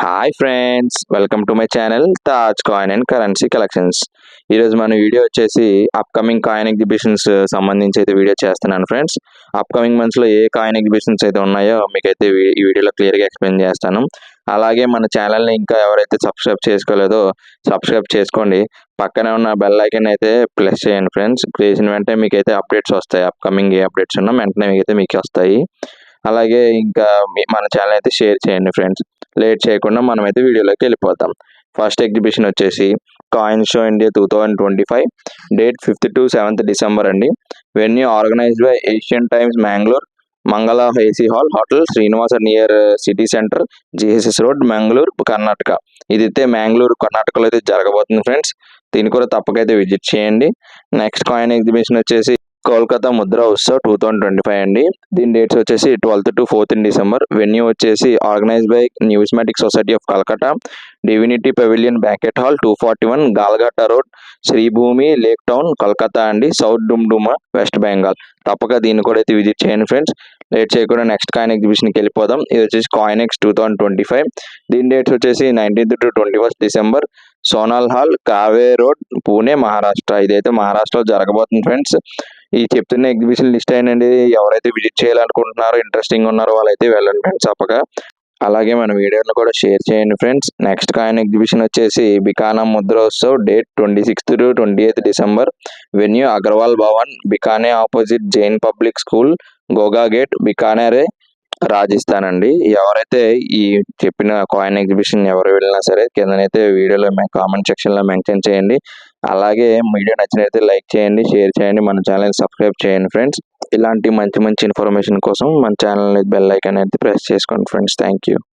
Hi friends, welcome to my channel Taj coin and currency collections. ఈరోజు మన video వచ్చేసి upcoming coin exhibitions సంబంధించి అయితే వీడియో చేస్తున్నాను ఫ్రెండ్స్. అప్కమింగ్ మంత్స్లో ఏ కాయిన్ ఎగ్జిబిషన్స్ అయితే ఉన్నాయో మీకైతే ఈ వీడియోలో క్లియర్గా ఎక్స్ప్లెయిన్ చేస్తాను. అలాగే మన ఛానల్ని ఇంకా ఎవరైతే సబ్స్క్రైబ్ చేసుకోలేదో సబ్స్క్రైబ్ చేసుకోండి. పక్కనే ఉన్న బెల్ ఐకాన్ అయితే ప్రెస్ చేయండి ఫ్రెండ్స్. చేసిన వెంటనే మీకైతే అప్డేట్స్ వస్తాయి. అప్కమింగ్ ఏ అప్డేట్స్ ఉన్నా వెంటనే మీకైతే మీకు వస్తాయి. అలాగే ఇంకా మన ఛానల్ అయితే షేర్ చేయండి ఫ్రెండ్స్. లేట్ చేయకుండా మనమైతే వీడియోలోకి వెళ్ళిపోతాం. ఫస్ట్ ఎగ్జిబిషన్ వచ్చేసి coin show India 2025, date 5th to 7th December అండి. Venue organized by Asian Times Mangalore, Mangala AC hall hotel, Srinivasa near city centre, GSS road, Mangalore, Karnataka. ఇదైతే మ్యాంగ్లూర్ కర్ణాటకలో అయితే జరగబోతుంది ఫ్రెండ్స్. దీన్ని కూడా తప్పకైతే విజిట్ చేయండి. నెక్స్ట్ కాయిన్ ఎగ్జిబిషన్ వచ్చేసి కోల్కతా ముద్ర ఉత్సవ్ 2025 అండి. దీని డేట్స్ వచ్చేసి 12th to 4th December. Venue వచ్చేసి organize by numismatic society of Calcutta, divinity pavilion banquet hall 241 గాల్గట్టా road, Sreebhumi lake town, Calcutta అండి, సౌత్ డుమ్డుమా, వెస్ట్ బెంగాల్. తప్పక దీన్ని కూడా అయితే విజిట్ చేయండి ఫ్రెండ్స్. లేట్ చేయకుండా నెక్స్ట్ కాయిన్ ఎగ్జిబిషన్కి వెళ్ళిపోదాం. ఇది వచ్చేసి కాయిన్ ఎక్స్ 2025. దీని డేట్స్ వచ్చేసి 19th to 21st December. Sonal hall, Karve road, Pune, Maharashtra. ఇదైతే మహారాష్ట్రలో జరగబోతుంది ఫ్రెండ్స్. ఈ చెప్తున్న ఎగ్జిబిషన్ లిస్ట్ అయినండి. ఎవరైతే విజిట్ చేయాలనుకుంటున్నారో ఇంట్రెస్టింగ్ ఉన్నారో వాళ్ళైతే వెళ్ళండి ఫ్రెండ్స్ తప్పక. అలాగే మన వీడియోని కూడా షేర్ చేయండి ఫ్రెండ్స్. నెక్స్ట్ కాయిన్ ఎగ్జిబిషన్ వచ్చేసి బికానం Mudrotsav, date 26th to 28th December. Venue Agarwal Bhavan, Bikaner opposite Jain public school, Goga gate, బికానేరే, రాజస్థాన్ అండి. ఎవరైతే ఈ చెప్పిన కాయిన్ ఎగ్జిబిషన్ ఎవరు వెళ్ళినా సరే కిందనైతే వీడియోలో కామెంట్ సెక్షన్లో మెన్షన్ చేయండి. అలాగే వీడియో నచ్చినైతే లైక్ చేయండి, షేర్ చేయండి, మన ఛానల్ సబ్స్క్రైబ్ చేయండి ఫ్రెండ్స్. ఇలాంటి మంచి మంచి ఇన్ఫర్మేషన్ కోసం మన ఛానల్ బెల్ ఐకాన్ అయితే ప్రెస్ చేసుకోండి ఫ్రెండ్స్. Thank you.